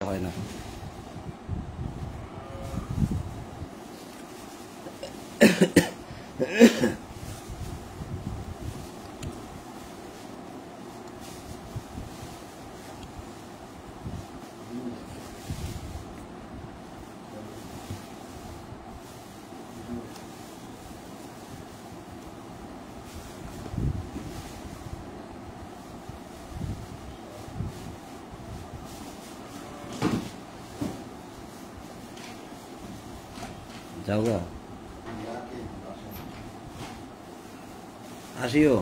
হয় না। যাওগা আসিও।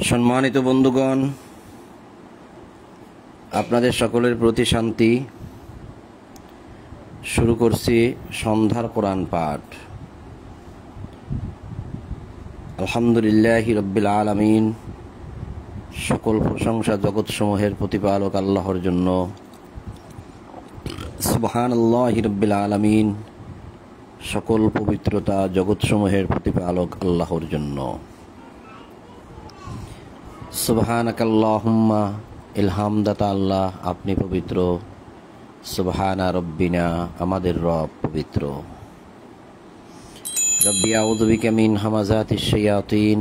সম্মানিত বন্ধুগণ, আপনাদের সকলের প্রতি শান্তি। শুরু করছি সন্ধ্যার কোরআন পাঠ। আলহামদুলিল্লাহি রাব্বিল আলামিন। সকল প্রশংসা জগৎসমূহের প্রতিপালক আল্লাহর জন্য। সুবহানাল্লাহি রাব্বিল আলামিন। সকল পবিত্রতা জগৎসমূহের প্রতিপালক আল্লাহর জন্য। সুবহানাকাল্লাহুম্মা, ইলহামদাতা আল্লাহ, আপনি পবিত্র। সুবহানা রব্বিনা, আমাদের রব পবিত্র। রব্বি আউযু বিকা মিন হামাযাতিশ শায়াতিন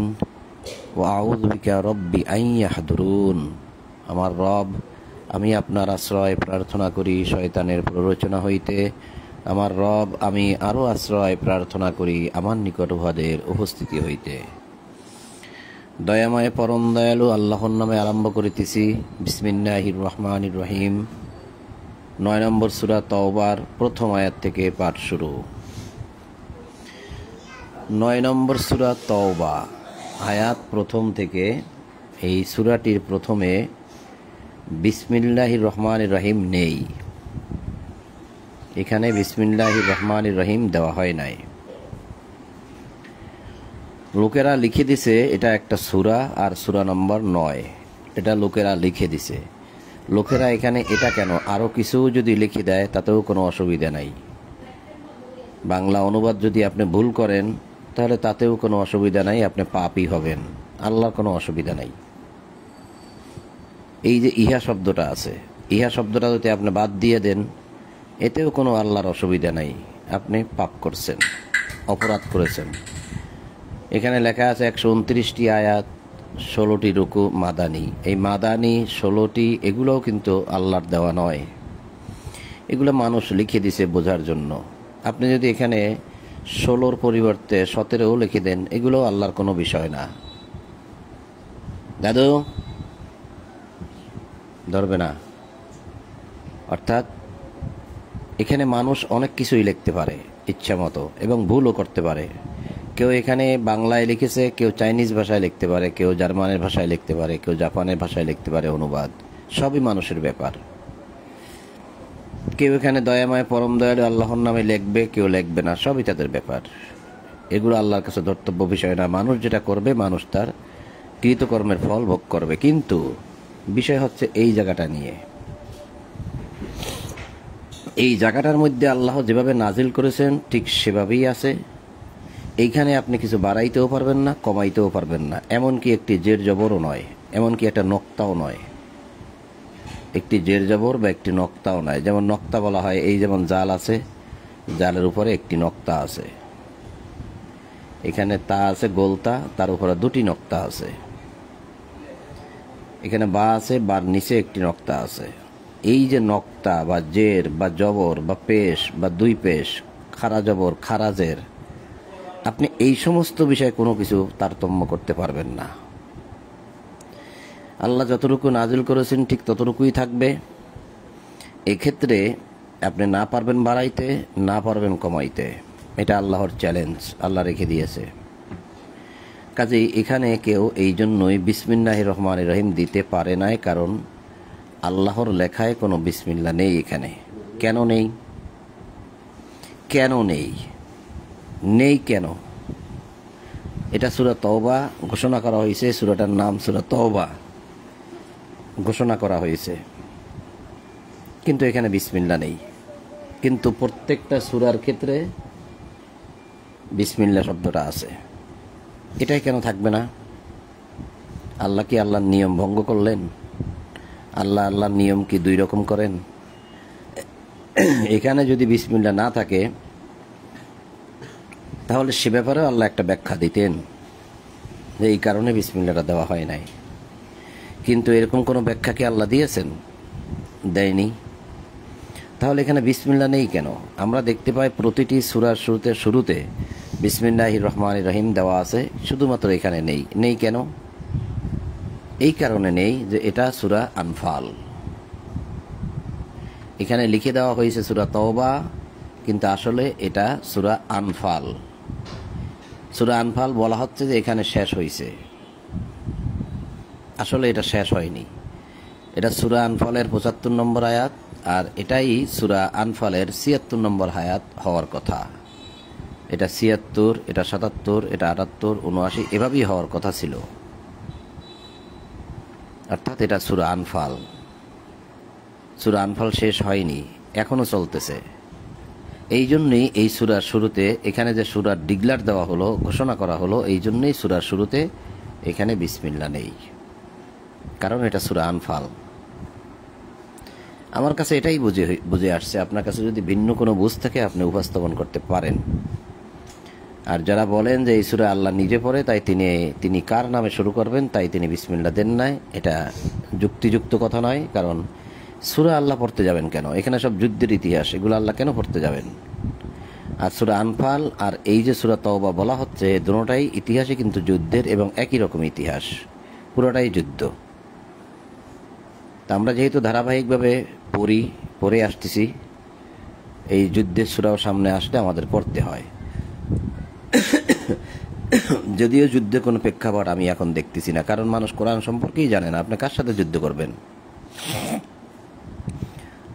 ওয়া আউযু বিকা রব্বি আন ইয়াহদুরুন। আমার রব, আমি আপনার আশ্রয় প্রার্থনা করি শয়তানের প্ররোচনা হইতে। আমার রব, আমি আরও আশ্রয় প্রার্থনা করি আমার নিকটভাদের উপস্থিতি হইতে। দয়াময় পরম দয়ালু আল্লাহর নামে আরম্ভ করিতেছি। বিসমিল্লাহির রহমানির রহিম। 9 নম্বর সূরা তাওবার প্রথম আয়াত থেকে পাঠ শুরু। 9 নম্বর সূরা তাওবা, আয়াত প্রথম থেকে। এই সূরাটির প্রথমে বিসমিল্লাহির রহমানির রহিম নেই। এখানে বিসমিল্লাহির রহমানির রহিম দেওয়া হয় নাই। লোকেরা লিখে দিছে এটা একটা সূরা, আর সূরা নম্বর 9। এটা লোকেরা লিখে দিছে। লোকেরা এখানে এটা কেন, আরও কিছু যদি লিখে দেয় তাতেও কোনো অসুবিধা নাই। বাংলা অনুবাদ যদি আপনি ভুল করেন তাহলে তাতেও কোনো অসুবিধা নাই, আপনি পাপী হবেন, আল্লাহর কোনো অসুবিধা নাই। এই যে ইহা শব্দটা আছে, ইহা শব্দটা যদি আপনি বাদ দিয়ে দেন এতেও কোনো আল্লাহর অসুবিধা নাই, আপনি পাপ করছেন, অপরাধ করেছেন। এখানে লেখা আছে 129টি আয়াত, 16টি রুকু মাদানী। এই মাদানী 16টি, এগুলোও কিন্তু আল্লাহর দেওয়া নয়, এগুলো মানুষ লিখে দিছে বোঝার জন্য। আপনি যদি এখানে 16-র পরিবর্তে 17ও লিখে দেন, এগুলো আল্লাহর কোনো বিষয় না। দাদু ধরবে না। অর্থাৎ এখানে মানুষ অনেক কিছুই লিখতে পারে ইচ্ছা মতো, এবং ভুলও করতে পারে। কেউ এখানে বাংলায় লিখেছে, কেউ চাইনিজ ভাষায় লিখতে পারে, কেউ জার্মানের ভাষায় লিখতে পারে, কেউ জাপানের ভাষায় লিখতে পারে। অনুবাদ সবই মানুষের ব্যাপার। কেউ এখানে দয়াময় পরম দয়ালু আল্লাহর নামে লিখবে, কেউ লিখবে না, সবই তাদের ব্যাপার। এগুলো আল্লাহর কাছে ধর্তব্য বিষয় না। মানুষ যেটা করবে, মানুষ তার কৃতকর্মের ফল ভোগ করবে। কিন্তু বিষয় হচ্ছে এই জায়গাটা নিয়ে। এই জায়গাটার মধ্যে আল্লাহ যেভাবে নাজিল করেছেন ঠিক সেভাবেই আছে। এইখানে আপনি কিছু বাড়াইতেও পারবেন না, কমাইতেও পারবেন না। এমনকি একটি জের জবরও নয়, এমনকি একটা নক্তাও নয়। একটি জের জবর বা একটি নক্তাও নয়। যেমন নক্তা বলা হয়, এই যেমন জাল আছে, জালের উপরে একটি নক্তা আছে। এখানে তা আছে গোলতা, তার উপরে 2টি নক্তা আছে। এখানে বা আছে, বার নিচে একটি নক্তা আছে। এই যে নক্তা বা জের বা জবর বা পেশ বা 2 পেশ, খারা জবর, খারা জের, আপনি এই সমস্ত বিষয়ে কোনো কিছু তারতম্য করতে পারবেন না। আল্লাহ যতটুকু নাজিল করেছেন ঠিক ততটুকুই থাকবে। এক্ষেত্রে আপনি না পারবেন বাড়াইতে, না পারবেন কমাইতে। এটা আল্লাহর চ্যালেঞ্জ, আল্লাহ রেখে দিয়েছে। কাজেই এখানে কেউ এই জন্যই বিসমিল্লাহির রহমানির রহিম দিতে পারে নাই, কারণ আল্লাহর লেখায় কোনো বিসমিল্লা নেই এখানে। কেন নেই? কেন নেই? নেই কেন? এটা সূরা তাওবা ঘোষণা করা হয়েছে, সূরাটার নাম সূরা তাওবা ঘোষণা করা হয়েছে, কিন্তু এখানে বিসমিল্লাহ নেই। কিন্তু প্রত্যেকটা সূরার ক্ষেত্রে বিসমিল্লাহ শব্দটা আছে, এটাই কেন থাকবে না? আল্লাহ কি আল্লাহর নিয়ম ভঙ্গ করলেন? আল্লাহর নিয়ম কি দুই রকম করেন? এখানে যদি বিসমিল্লাহ না থাকে তাহলে সে ব্যাপারেও আল্লাহ একটা ব্যাখ্যা দিতেন যে এই কারণে বিসমিল্লাহটা দেওয়া হয় নাই। কিন্তু এরকম কোনো ব্যাখ্যা কি আল্লাহ দিয়েছেন? দেয়নি। তাহলে এখানে বিসমিল্লাহ নেই কেন? আমরা দেখতে পাই প্রতিটি সূরার শুরুতে বিসমিল্লাহির রহমানির রহিম দেওয়া আছে, শুধুমাত্র এখানে নেই কেন? এই কারণে নেই যে এটা সূরা আনফাল। এখানে লিখে দেওয়া হয়েছে সূরা তওবা, কিন্তু আসলে এটা সূরা আনফাল। সূরা আনফাল বলা হচ্ছে যে এখানে শেষ হয়েছে, আসলে এটা শেষ হয়নি। এটা সূরা আনফালের ৭৫ নম্বর আয়াত, আর এটাই সূরা আনফালের ৭৬ নম্বর আয়াত হওয়ার কথা। এটা ৭৬, এটা ৭৭, এটা ৭৮, ৭৯ এভাবেই হওয়ার কথা ছিল। অর্থাৎ এটা সূরা আনফাল। সূরা আনফাল শেষ হয়নি, এখনো চলতেছে। এই জন্যই এই সূরার শুরুতে এখানে যে সূরার ডিক্লার দেওয়া হলো, ঘোষণা করা হলো, এই জন্যই সূরার শুরুতে এখানে বিসমিল্লাহ নেই, কারণ এটা সূরা আনফাল। আমার কাছে এটাই বুঝে আসছে। আপনার কাছে যদি ভিন্ন কোনো বুঝ থাকে আপনি উপস্থাপন করতে পারেন। আর যারা বলেন যে এই সূরা আল্লাহ নিজে পড়ে, তাই তিনি কার নামে শুরু করবেন, তাই তিনি বিসমিল্লাহ দেন নাই, এটা যুক্তিযুক্ত কথা নয়। কারণ সূরা আল্লাহ পড়তে যাবেন কেন? এখানে সব যুদ্ধের ইতিহাস, এগুলো আল্লাহ কেন পড়তে যাবেন? আর সূরা আনফাল আর এই যে সূরা তওবা বলা হচ্ছে, দুটোটাই ইতিহাসে কিন্তু যুদ্ধের এবং একই রকম ইতিহাস, পুরোটাই যুদ্ধ। তা আমরা যেহেতু ধারাবাহিকভাবে পড়ে আসতেছি, এই যুদ্ধের সূরাও সামনে আসলে আমাদের পড়তে হয়। যদিও যুদ্ধের কোনো প্রেক্ষাপট আমি এখন দেখতেছি না, কারণ মানুষ কোরআন সম্পর্কেই জানে না। আপনি কার সাথে যুদ্ধ করবেন?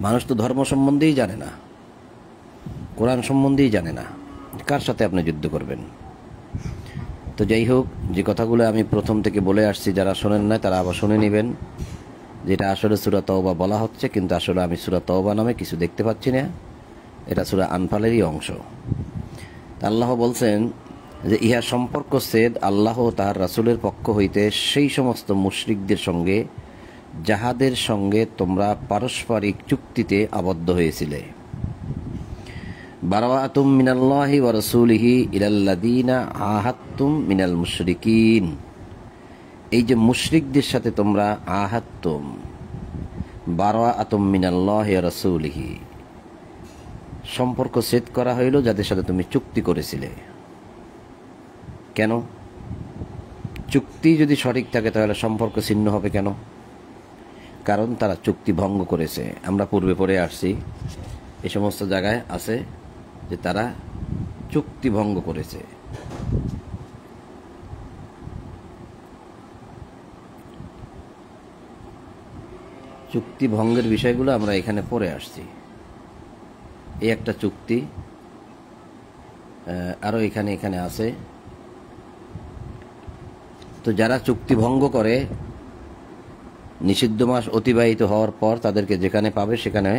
মানুষ তো ধর্ম সম্বন্ধেই জানে না, কোরআন সম্বন্ধেই জানে না, কার সাথে আপনি যুদ্ধ করবেন? তো যাই হোক, যে কথাগুলো আমি প্রথম থেকে বলে আসছি, যারা শোনেন না তারা আবার শুনে নেবেন। যেটা আসলে সূরা তওবা বলা হচ্ছে, কিন্তু আসলে আমি সূরা তওবা নামে কিছু দেখতে পাচ্ছি না, এটা সূরা আনফালেরই অংশ। আল্লাহ বলছেন যে ইহা সম্পর্ক ছেদ আল্লাহ ও তাহার রাসূলের পক্ষ হইতে সেই সমস্ত মুশরিকদের সঙ্গে যাহাদের সঙ্গে তোমরা পারস্পরিক চুক্তিতে আবদ্ধ হয়েছিলে। বারাআতুম মিনাল্লাহি ওয়া রাসূলিহি ইলাল্লাযীনা আহাদতুম মিনাল মুশরিকিন। এই যে মুশরিকদের সাথে তোমরা আহাদতুম, বারাআতুম মিনাল্লাহি ওয়া রাসূলিহি, সম্পর্ক ছেদ করা হইল যাদের সাথে তুমি চুক্তি করেছিলে। কেন? চুক্তি যদি সঠিক থাকে তাহলে সম্পর্ক ছিন্ন হবে কেন? কারণ তারা চুক্তি ভঙ্গ করেছে। আমরা পূর্বে পড়ে আসছি, এই সমস্ত জায়গায় আছে যে তারা চুক্তি ভঙ্গ করেছে। চুক্তি ভঙ্গের বিষয়গুলো আমরা এখানে পড়ে আসছি। এই একটা চুক্তি, আরও এখানে আছে। তো যারা চুক্তি ভঙ্গ করে, নিষিদ্ধ মাস অতিবাহিত হওয়ার পর তাদেরকে যেখানে পাবে সেখানে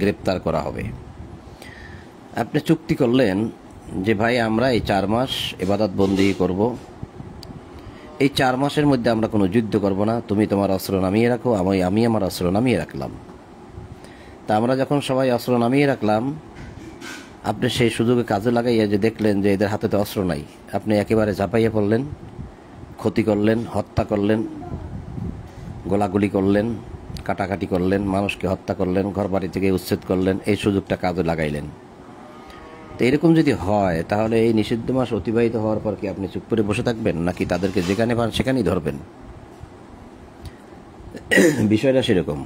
গ্রেপ্তার করা হবে। আপনি চুক্তি করলেন যে ভাই আমরা এই 4 মাস ইবাদত বন্দি করব, এই 4 মাসের মধ্যে আমরা কোনো যুদ্ধ করব না, তুমি তোমার অস্ত্র নামিয়ে রাখো, আমি আমার অস্ত্র নামিয়ে রাখলাম। তা আমরা যখন সবাই অস্ত্র নামিয়ে রাখলাম, আপনি সেই সুযোগে কাজে লাগাইয়া যে দেখলেন যে এদের হাতে তো অস্ত্র নাই, আপনি একেবারে ঝাঁপাইয়া পড়লেন, ক্ষতি করলেন, হত্যা করলেন, গোলাগুলি করলেন, কাটাকাটি করলেন, মানুষকে হত্যা করলেন, ঘরবাড়ি থেকে উচ্ছেদ করলেন, এই সুযোগটা কাজে লাগাইলেন। তো এরকম যদি হয় তাহলে এই নিষিদ্ধ মাস অতিবাহিত হওয়ার পর কি আপনি চুপ করে বসে থাকবেন, নাকি তাদেরকে যেখানে পান সেখানেই ধরবেন? বিষয়টা সেরকম।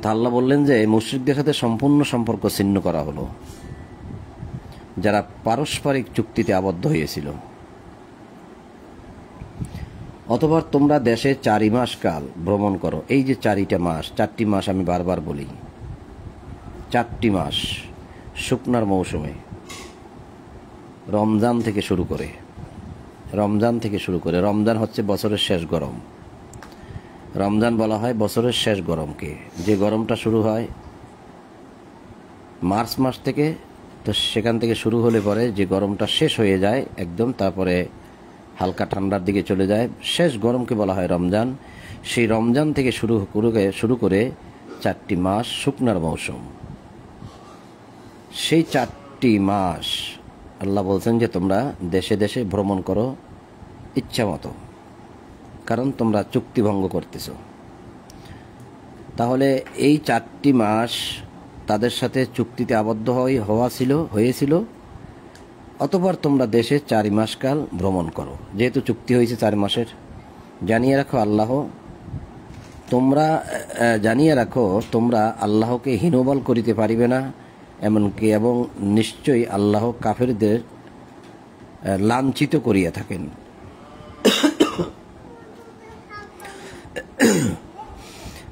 তা আল্লাহ বললেন যে মুশরিকদের সাথে সম্পূর্ণ সম্পর্ক ছিন্ন করা হলো, যারা পারস্পরিক চুক্তিতে আবদ্ধ হয়েছিল। অথবা তোমরা দেশে 4 মাস কাল ভ্রমণ করো। এই যে 4টি মাস আমি বারবার বলি, 4টি মাস শুকনার মৌসুমে, রমজান থেকে শুরু করে, রমজান হচ্ছে বছরের শেষ গরম। রমজান বলা হয় বছরের শেষ গরমকে, যে গরমটা শুরু হয় মার্চ মাস থেকে তো সেখান থেকে শুরু হলে পরে যে গরমটা শেষ হয়ে যায় একদম, তারপরে হালকা ঠান্ডার দিকে চলে যায়, শেষ গরমকে বলা হয় রমজান। সেই রমজান থেকে শুরু করে 4টি মাস শুকনার মৌসুম। সেই 4টি মাস আল্লাহ বলছেন যে তোমরা দেশে দেশে ভ্রমণ করো ইচ্ছা মতো, কারণ তোমরা চুক্তি ভঙ্গ করতেছ। তাহলে এই 4টি মাস তাদের সাথে চুক্তিতে আবদ্ধ হয়েছিল, অতঃপর তোমরা দেশে 4 মাস কাল ভ্রমণ করো, যেহেতু চুক্তি হয়েছে 4 মাসের। জানিয়ে রাখো তোমরা আল্লাহকে হীনবল করিতে পারিবে না, এমনকি এবং নিশ্চয়ই আল্লাহ কাফেরদের লাঞ্ছিত করিয়া থাকেন।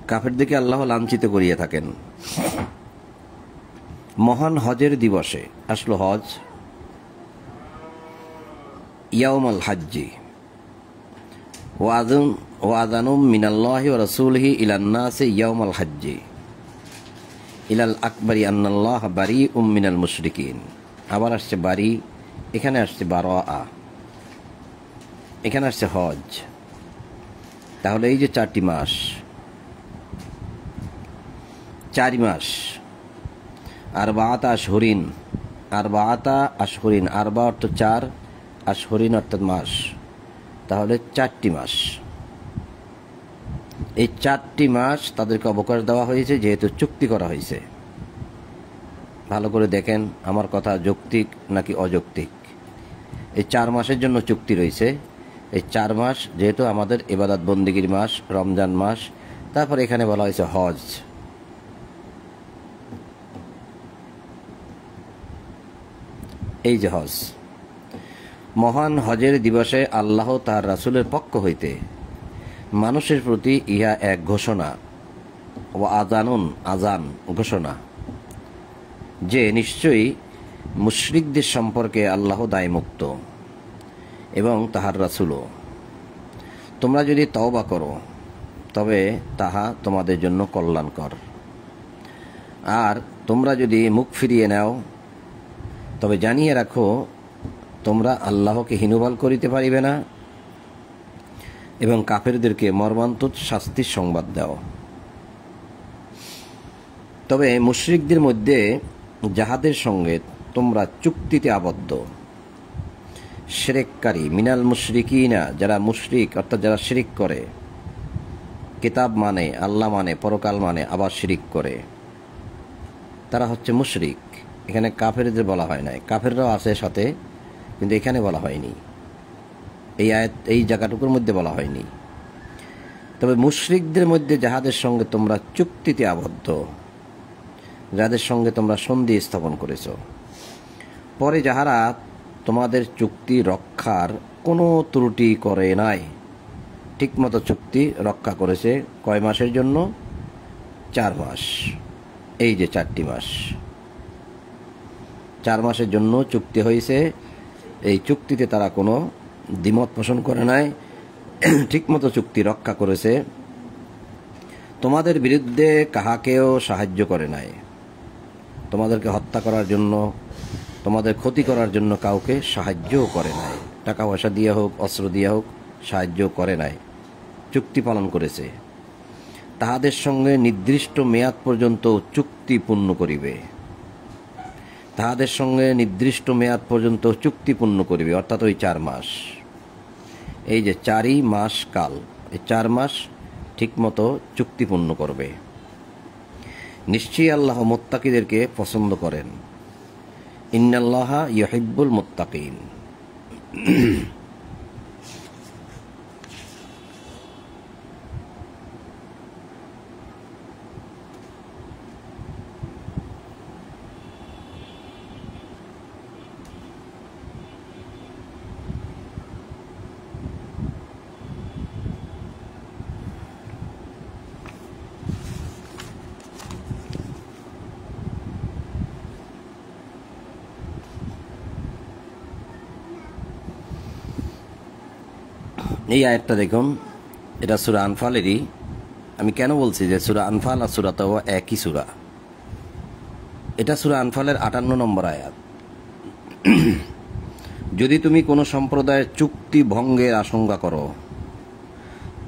কাফেরদেরকে আল্লাহ লাঞ্ছিত করিয়া থাকেন। মহান হজের দিবসে, আসলো হজ ইয়াউমাল হাজ্জি, ওয়াযানুম মিনাল্লাহি ওয়া রাসূলিহি ইলান নাসি ইয়াউমাল হাজ্জি ইলাল আকবারি আন্নাল্লাহ বারিউম মিনাল মুশরিকিন। আবার আসছে বারি, এখানে আসছে বারাআ, এখানে আসছে হজ। তাহলে এই যে 4টি মাস, 4 মাস, আরবাআতা আশহুরিন, আরবা অর্থ 4, আশহুরিন অর্থাৎ মাস, তাহলে 4টি মাস। এই 4টি মাস তাদেরকে অবকাশ দেওয়া হয়েছে, যেহেতু চুক্তি করা হয়েছে। ভালো করে দেখেন আমার কথা যৌক্তিক নাকি অযৌক্তিক। এই 4 মাসের জন্য চুক্তি রয়েছে। এই 4 মাস যেহেতু আমাদের ইবাদত বন্দেগীর মাস, রমজান মাস, তারপর এখানে বলা হয়েছে হজ। এই যে হজ, মহান হজের দিবসে আল্লাহ তার রাসূলের পক্ষ হইতে মানুষের প্রতি ইহা এক ঘোষণা ও আজান ঘোষণা যে নিশ্চয়ই মুশরিকদের সম্পর্কে আল্লাহ দায়মুক্ত এবং তাহার রাসূলও। তোমরা যদি তওবা করো তবে তাহা তোমাদের জন্য কল্যাণকর, আর তোমরা যদি মুখ ফিরিয়ে নাও তবে জানিয়ে রাখো তোমরা আল্লাহকে হীনবল করিতে পারিবে না এবং কাফেরদেরকে মর্মান্তিক শাস্তির সংবাদ দাও। তবে মুশরিকদের মধ্যে যাহাদের সঙ্গে তোমরা চুক্তিতে আবদ্ধ, শিরককারী, মিনাল মুশরিকিনা, যারা মুশরিক অর্থাৎ যারা শিরিক করে, কিতাব মানে, আল্লাহ মানে, পরকাল মানে, আবার শিরিক করে, তারা হচ্ছে মুশরিক। এখানে কাফেরদের বলা হয় নাই, কাফেররাও আছে সাথে, কিন্তু এখানে বলা হয়নি, এই জায়গাটুকুর মধ্যে বলা হয়নি। তবে মুশরিকদের মধ্যে যাহাদের সঙ্গে তোমরা চুক্তিতে আবদ্ধ, যাদের সঙ্গে তোমরা সন্ধি স্থাপন করেছ, পরে যাহারা তোমাদের চুক্তি রক্ষার কোনো ত্রুটি করে নাই, ঠিকমতো চুক্তি রক্ষা করেছে। কয় মাসের জন্য? 4 মাস। এই যে 4টি মাস, 4 মাসের জন্য চুক্তি হয়েছে। এই চুক্তিতে তারা কোনো দ্বিমত পোষণ করে নাই, ঠিকমতো চুক্তি রক্ষা করেছে। তোমাদের বিরুদ্ধে কাহাকেও সাহায্য করে নাই, তোমাদেরকে হত্যা করার জন্য, তোমাদের ক্ষতি করার জন্য কাউকে সাহায্যও করে নাই, টাকা পয়সা দিয়ে হোক, অস্ত্র দিয়ে হোক, সাহায্য করে নাই, চুক্তি পালন করেছে। তাহাদের সঙ্গে নির্দিষ্ট মেয়াদ পর্যন্ত চুক্তি পূর্ণ করিবে, তাহাদের সঙ্গে নির্দিষ্ট মেয়াদ পর্যন্ত চুক্তি পূর্ণ করিবে, অর্থাৎ ওই 4 মাস। এই যে 4 মাস কাল, এই 4 মাস ঠিকমতো চুক্তি পূর্ণ করবে। নিশ্চয়ই আল্লাহ মুত্তাকিদেরকে পছন্দ করেন। ইন্নাল্লাহা ইউহিব্বুল মুত্তাকিন। এই আয়াতটা দেখুন, এটা সূরা আনফালেরই। আমি কেন বলছি যে সূরা আনফাল আর সূরা তাওবা একই সূরা? এটা সূরা আনফালের 58 নম্বর আয়াত। যদি তুমি কোনো সম্প্রদায়ের চুক্তি ভঙ্গের আশঙ্কা করো,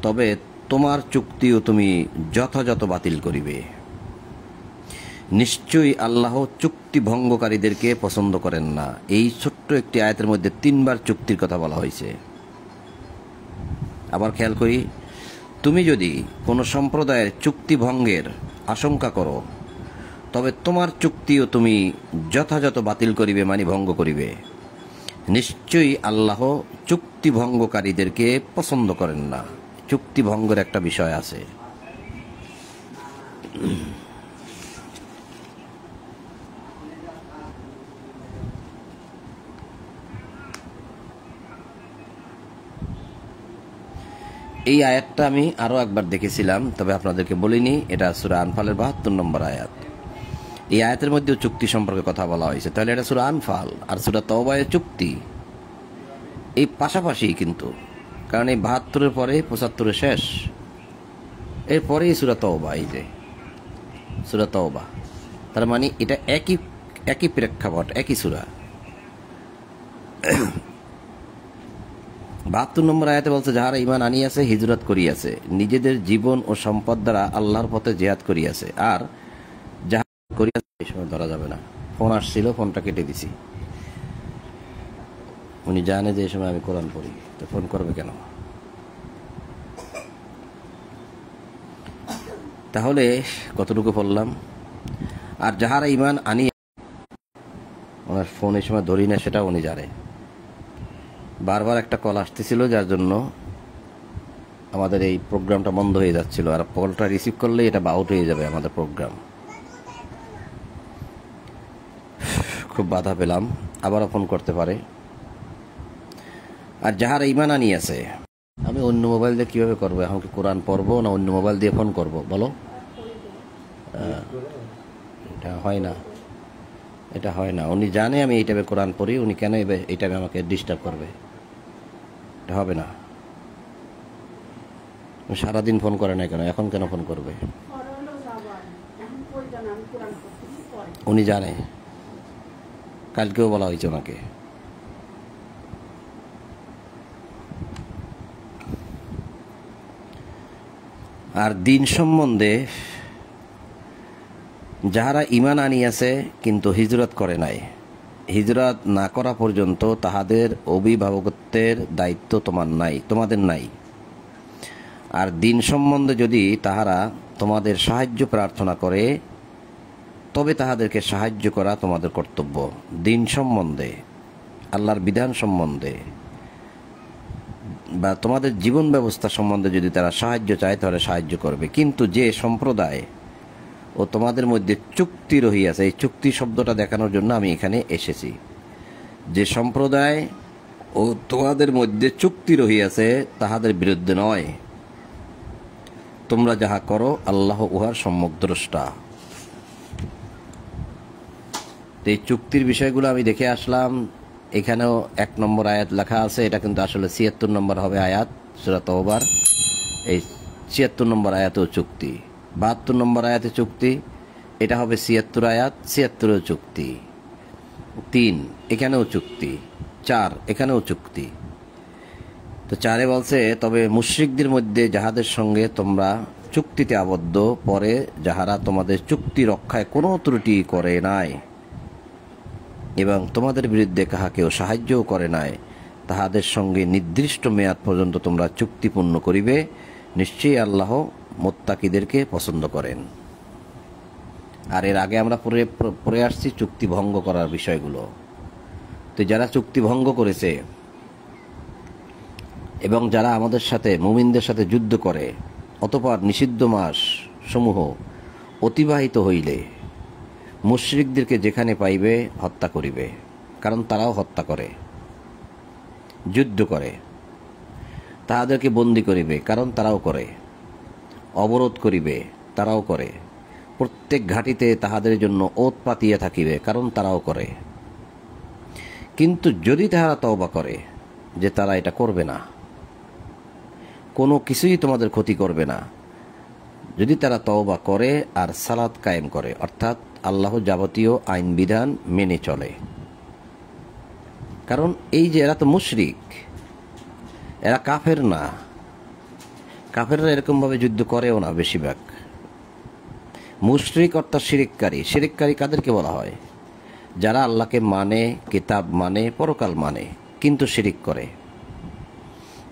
তবে তোমার চুক্তিও তুমি যথাযথ বাতিল করিবে। নিশ্চয়ই আল্লাহ চুক্তি ভঙ্গকারীদেরকে পছন্দ করেন না। এই ছোট্ট একটি আয়াতের মধ্যে 3 বার চুক্তির কথা বলা হয়েছে। আবার খেয়াল করি, তুমি যদি কোনো সম্প্রদায়ের চুক্তি ভঙ্গের আশঙ্কা করো, তবে তোমার চুক্তিও তুমি যথাযথ বাতিল করিবে, মানে ভঙ্গ করিবে। নিশ্চয়ই আল্লাহ চুক্তি ভঙ্গকারীদেরকে পছন্দ করেন না। চুক্তি ভঙ্গের একটা বিষয় আছে। এই আয়াতটা আমি আরো একবার দেখেছিলাম, তবে আপনাদেরকে বলিনি। এটা সূরা আনফালের 72 নম্বর আয়াত। এই আয়াতের মধ্যেও চুক্তি সম্পর্কে কথা বলা হয়েছে। তাহলে এটা সূরা আনফাল আর সূরা তাওবায় চুক্তি এই পাশাপাশি, কিন্তু কারণ এই 72-এর পরে 75-এ শেষ, এরপরেই সূরা তাওবা। এই যে সূরা তাওবা, তার মানে এটা একই প্রেক্ষাপট, একই সূরা। 72 নম্বর আয়াতে বলছে, যাহারা ঈমান আনিয়াছে, হিজরত করিয়াছে, নিজেদের জীবন ও সম্পদ দ্বারা আল্লাহর পথে জিহাদ করিয়াছে, আর যাহা করিয়াছে। এই সময় ধরা যাবে না, ফোন আসছিল, ফোনটা কেটে দিছি। উনি জানে যে এই সময় আমি কোরআন পড়ি, তো ফোন করবে কেন? তাহলে কতটুকু পড়লাম? আর যাহারা ঈমান আনিয়া, ওনার ফোন এই সময় ধরি না, সেটা উনি জানে। বারবার একটা কল আসতেছিল, যার জন্য আমাদের এই প্রোগ্রামটা বন্ধ হয়ে যাচ্ছিল। আর কলটা রিসিভ করলে এটা আউট হয়ে যাবে আমাদের প্রোগ্রাম। খুব বাধা পেলাম, আবারও ফোন করতে পারে। আর যাহারা ঈমান আনিয়াছে, আমি অন্য মোবাইল দিয়ে কিভাবে করবো? এখন কি কোরআন পড়বো না অন্য মোবাইল দিয়ে ফোন করব? বলো। এটা হয় না, এটা হয় না। উনি জানে আমি এই টাইমে কোরআন পড়ি, উনি কেন এই টাইমে আমাকে ডিস্টার্ব করবে? এটা হবে না। সারাদিন ফোন করে না কেন, এখন কেন ফোন করবে? উনি জানে, কালকেও বলা হয়েছে ওনাকে। আর দিন সম্বন্ধে যাহারা ঈমান আনিয়াছে কিন্তু হিজরত করে নাই, হিজরত না করা পর্যন্ত তাহাদের অভিভাবকত্বের দায়িত্ব তোমাদের নাই। আর দিন সম্বন্ধে যদি তাহারা তোমাদের সাহায্য প্রার্থনা করে, তবে তাহাদেরকে সাহায্য করা তোমাদের কর্তব্য। দিন সম্বন্ধে, আল্লাহর বিধান সম্বন্ধে বা তোমাদের জীবন ব্যবস্থা সম্বন্ধে যদি তারা সাহায্য চায়, তাহলে সাহায্য করবে। কিন্তু যে সম্প্রদায় ও তোমাদের মধ্যে চুক্তি রহিয়াছে, এই চুক্তি শব্দটা দেখানোর জন্য আমি এখানে এসেছি। যে সম্প্রদায় ও তোমাদের মধ্যে চুক্তি রহিয়াছে, তাহাদের বিরুদ্ধে নয়। তোমরা যাহা করো, আল্লাহ উহার সম্যক দ্রষ্টা। এই চুক্তির বিষয়গুলো আমি দেখে আসলাম। এখানেও 1 নম্বর আয়াত লেখা আছে, এটা কিন্তু আসলে 76 নম্বর হবে আয়াত সূরা তাওবার। এই 76 নম্বর আয়াতেও চুক্তি, 72 নম্বর আয়াতে চুক্তি, এটা হবে 76 আয়াত, 76-এও চুক্তি। 3 এখানেও চুক্তি, 4 এখানেও চুক্তি। তো 4-এ বলছে, তবে মুশরিকদের মধ্যে যাহাদের সঙ্গে তোমরা চুক্তিতে আবদ্ধ, পরে যাহারা তোমাদের চুক্তি রক্ষায় কোনো ত্রুটি করে নাই এবং তোমাদের বিরুদ্ধে কাহাকেও সাহায্যও করে নাই, তাহাদের সঙ্গে নির্দিষ্ট মেয়াদ পর্যন্ত তোমরা চুক্তি পূর্ণ করিবে। নিশ্চয়ই আল্লাহ মুত্তাকিদেরকে পছন্দ করেন। আর এর আগে আমরা পড়ে আসছি চুক্তি ভঙ্গ করার বিষয়গুলো। তো যারা চুক্তি ভঙ্গ করেছে এবং যারা আমাদের সাথে, মুমিনদের সাথে যুদ্ধ করে, অতঃপর নিষিদ্ধ মাস সমূহ অতিবাহিত হইলে মুশরিকদেরকে যেখানে পাইবে হত্যা করিবে, কারণ তারাও হত্যা করে, যুদ্ধ করে। তাহাদেরকে বন্দী করিবে, কারণ তারাও করে। অবরোধ করিবে, তারাও করে। প্রত্যেক ঘাটিতে তাহাদের জন্য ওত পাতিয়া থাকিবে, কারণ তারাও করে। কিন্তু যদি তাহারা তওবা করে, যে তারা এটা করবে না, কোনো কিছুই তোমাদের ক্ষতি করবে না, যদি তারা তওবা করে আর সালাত কায়েম করে, অর্থাৎ আল্লাহ যাবতীয় আইন বিধান মেনে চলে। কারণ এই যে এরা তো মুশরিক, এরা কাফের না। কাফেররা এরকমভাবে যুদ্ধ করেও না বেশিরভাগ। মুশরিক অর্থাৎ শিরিককারী। শিরিককারী কাদেরকে বলা হয়? যারা আল্লাহকে মানে, কিতাব মানে, পরকাল মানে, কিন্তু শিরিক করে,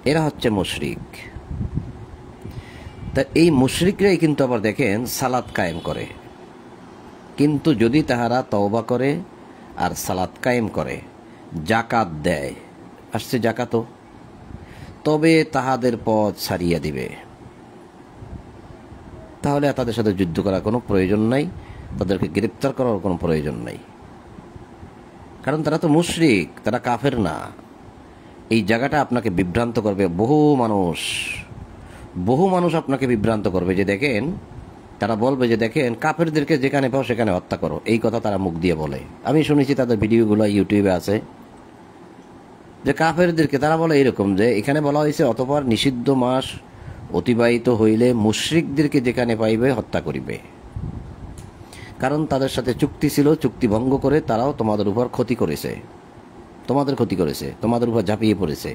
এরা হচ্ছে মুশরিক। তা এই মুশরিকরাই কিন্তু আবার দেখেন সালাত কায়েম করে। কিন্তু যদি তাহারা তওবা করে আর সালাত কায়েম করে, জাকাত দেয়, আসছে জাকাতও, তবে তাহাদের পথ ছাড়িয়ে দিবে। তাহলে তাদের সাথে যুদ্ধ করার কোনো প্রয়োজন নাই, তাদেরকে গ্রেপ্তার করার কোনো প্রয়োজন নাই। কারণ তারা তো মুশরিক, তারা কাফের না। এই জায়গাটা আপনাকে বিভ্রান্ত করবে। বহু মানুষ আপনাকে বিভ্রান্ত করবে যে দেখেন, তারা বলবে যে দেখেন কাফেরদেরকে যেখানে পাও সেখানে হত্যা করো। এই কথা তারা মুখ দিয়ে বলে। আমি শুনেছি তাদের ভিডিওগুলো ইউটিউবে আছে, যে কাফেরদেরকে তারা বলে এরকম, যে এখানে বলা হয়েছে অতঃপর নিষিদ্ধ মাস অতিবাহিত হইলে মুশরিকদেরকে যেখানে পাইবে হত্যা করিবে। কারণ তাদের সাথে চুক্তি ছিল, চুক্তি ভঙ্গ করে তারাও তোমাদের উপর ক্ষতি করেছে, তোমাদের উপর ঝাঁপিয়ে পড়েছে।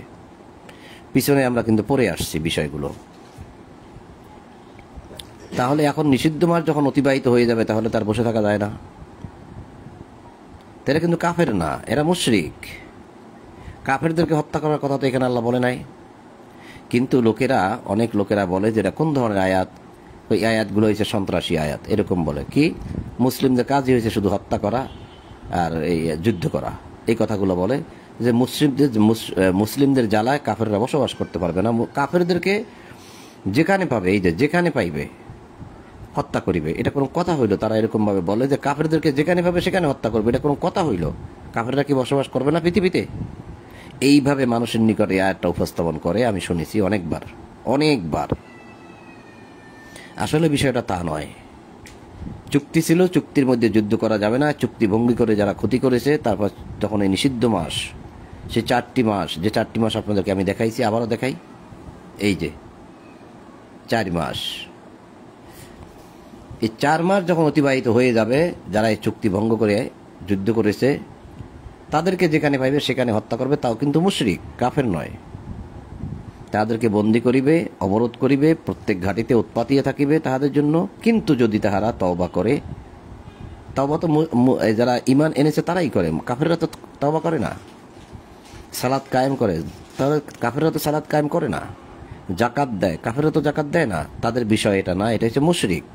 পিছনে আমরা কিন্তু পড়ে আসছি বিষয়গুলো। তাহলে এখন নিষিদ্ধ মাস যখন অতিবাহিত হয়ে যাবে, তাহলে তার বসে থাকা যায় না। এরা কিন্তু কাফের না, এরা মুশরিক। কাফেরদেরকে হত্যা করার কথা তো এখানে আল্লাহ বলে নাই। কিন্তু অনেক লোকেরা বলে যে এটা কোন ধরনের আয়াত, ওই আয়াতগুলো হয়েছে সন্ত্রাসী আয়াত, এরকম বলে। কি মুসলিমদের কাজই হয়েছে শুধু হত্যা করা আর এই যুদ্ধ করা, এই কথাগুলো বলে। যে মুসলিমদের জ্বালায় কাফেররা বসবাস করতে পারবে না, কাফেরদেরকে যেখানে পাবে, এই যে যেখানে পাইবে হত্যা করিবে। এটা কোনো কথা হইল? তারা এরকম ভাবে বলে যে কাফেরদেরকে যেখানে পাবে সেখানে হত্যা করবে। এটা কোনো কথা হইল? কাফেররা কি বসবাস করবে না পৃথিবীতে? এইভাবে মানুষের নিকটে আয়াতটা উপস্থাপন করে আমি শুনেছি অনেকবার। আসলে বিষয়টা তা নয়। চুক্তি ছিল, চুক্তির মধ্যে যুদ্ধ করা যাবে না। চুক্তি ভঙ্গি করে যারা ক্ষতি করেছে, তারপর তখন এই নিষিদ্ধ মাস, সে 4টি মাস, যে 4টি মাস আপনাদেরকে আমি দেখাইছি, আবারও দেখাই, এই যে 4 মাস, এই 4 মাস যখন অতিবাহিত হয়ে যাবে, যারা এই চুক্তি ভঙ্গ করে যুদ্ধ করেছে তাদেরকে যেখানে পাইবে সেখানে হত্যা করবে। তাও কিন্তু মুশরিক, কাফের নয়। তাদেরকে বন্দী করিবে, অবরোধ করিবে, প্রত্যেক ঘাটিতে উৎপাতিয়া থাকিবে তাহাদের জন্য। কিন্তু যদি তাহারা তওবা করে, তওবা তো যারা ঈমান এনেছে তারাই করে, কাফেররা তো তওবা করে না। সালাত কায়েম করে, তাহলে কাফেররা তো সালাত কায়েম করে না। জাকাত দেয়, কাফেররা তো জাকাত দেয় না। তাদের বিষয় এটা না, এটা হচ্ছে মুশরিক।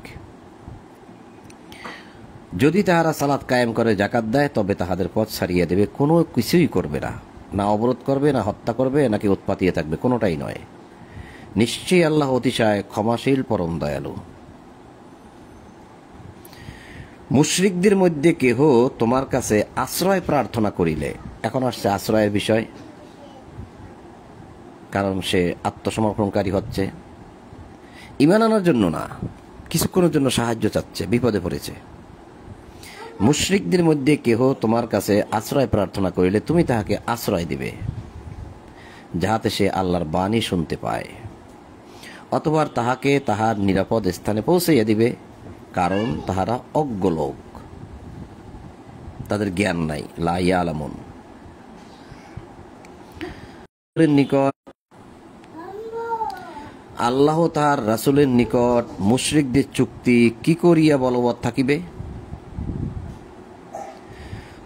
যদি তাহারা সালাত কায়েম করে, জাকাত দেয়, তবে তাহাদের পথ ছাড়িয়ে দেবে। কোনো কিছুই করবে না, না অবরোধ করবে, না হত্যা করবে, নাকি উৎপাতিয়ে থাকবে, কোনোটাই নয়। নিশ্চয়ই আল্লাহ অতিশয় ক্ষমাশীল, পরম দয়ালু। মুশরিকদের মধ্যে কেহ তোমার কাছে আশ্রয় প্রার্থনা করিলে, এখন আসছে আশ্রয়ের বিষয়, কারণ সে আত্মসমর্পণকারী হচ্ছে, ঈমান আনার জন্য না, কিছুক্ষণের জন্য সাহায্য চাচ্ছে, বিপদে পড়েছে। মুশরিকদের মধ্যে কেহ তোমার কাছে আশ্রয় প্রার্থনা করিলে তুমি তাহাকে আশ্রয় দিবে, যাহাতে সে আল্লাহর বাণী শুনতে পায়। অতঃপর তাহাকে তাহার নিরাপদ স্থানে পৌঁছাইয়া দিবে, কারণ তাহারা অজ্ঞ লোক, তাদের জ্ঞান নাই। লা ইয়ালামুন। নিকট আল্লাহ তাহার রাসূলের নিকট মুশরিকদের চুক্তি কি করিয়া বলবৎ থাকিবে?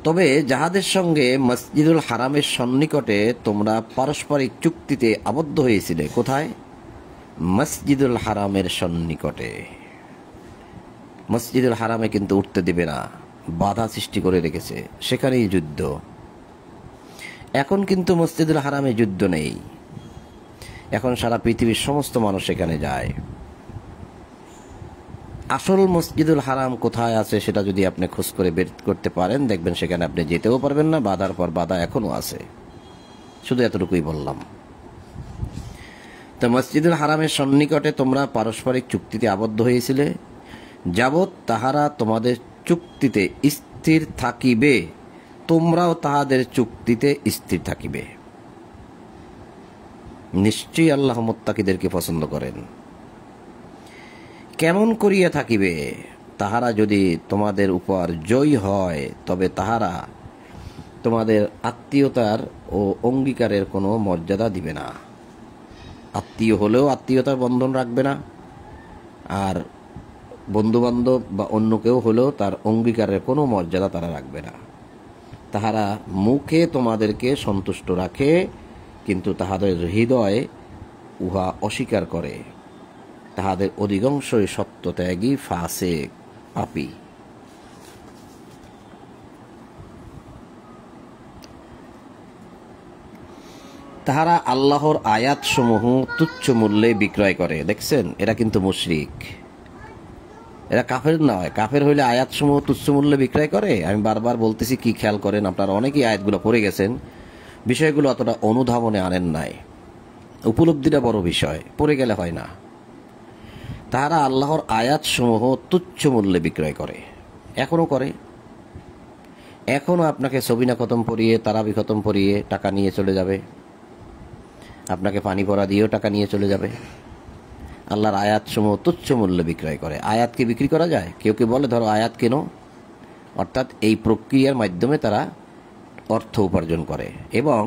তবে যাহাদের সঙ্গে মসজিদুল হারামের সন্নিকটে তোমরা পারস্পরিক চুক্তিতে আবদ্ধ হয়েছিলে, কোথায়? মসজিদুল হারামের সন্নিকটে। মসজিদুল হারামে কিন্তু উঠতে দেবে না, বাধা সৃষ্টি করে রেখেছে, সেখানেই যুদ্ধ। এখন কিন্তু মসজিদুল হারামে যুদ্ধ নেই, এখন সারা পৃথিবীর সমস্ত মানুষ সেখানে যায়। আসল মসজিদুল হারাম কোথায় আছে সেটা যদি আপনি খোঁজ করে বের করতে পারেন, দেখবেন সেখানে আপনি যেতেও পারবেন না, বাধার পর বাধা এখনো আছে। শুধু এতটুকুই বললাম। তো মসজিদুল হারামের সন্নিকটে তোমরা পারস্পরিক চুক্তিতে আবদ্ধ হয়েছিলে, যাবৎ তাহারা তোমাদের চুক্তিতে স্থির থাকিবে, তোমরাও তাহাদের চুক্তিতে স্থির থাকিবে। নিশ্চয়ই আল্লাহ মুত্তাকিদেরকে পছন্দ করেন। কেমন করিয়া থাকিবে? তাহারা যদি তোমাদের উপর জয়ী হয় তবে তাহারা তোমাদের আত্মীয়তার ও অঙ্গীকারের কোনো মর্যাদা দিবে না। আত্মীয় হলেও আত্মীয়তার বন্ধন রাখবে না, আর বন্ধুবান্ধব বা অন্য কেউ হলেও তার অঙ্গীকারের কোনো মর্যাদা তারা রাখবে না। তাহারা মুখে তোমাদেরকে সন্তুষ্ট রাখে, কিন্তু তাহাদের হৃদয় উহা অস্বীকার করে। তাহাদের অধিকাংশই সত্যত্যাগী, ফাসিক, পাপী। তাহারা আল্লাহর আয়াতসমূহ তুচ্ছ মূল্যে বিক্রয় করে। দেখছেন, এরা কিন্তু মুশরিক, এরা কাফের নয়। কাফের হইলে আয়াতসমূহ তুচ্ছ মূল্যে বিক্রয় করে? আমি বারবার বলতেছি, কি খেয়াল করেন, আপনারা অনেকেই আয়াতগুলো পড়ে গেছেন, বিষয়গুলো অতটা অনুধাবনে আনেন নাই। উপলব্ধিটা বড় বিষয়, পড়ে গেলে হয় না। তাহারা আল্লাহর আয়াতসমূহ তুচ্ছ মূল্যে বিক্রয় করে, এখনো করে। এখনো আপনাকে সবিনা খতম পড়িয়ে, তারাবি খতম পড়িয়ে টাকা নিয়ে চলে যাবে, আপনাকে পানি পড়া দিয়েও টাকা নিয়ে চলে যাবে। আল্লাহর আয়াতসমূহ তুচ্ছ মূল্যে বিক্রয় করে। আয়াতকে বিক্রি করা যায়? কেউ কেউ বলে ধরো আয়াত কেন, অর্থাৎ এই প্রক্রিয়ার মাধ্যমে তারা অর্থ উপার্জন করে এবং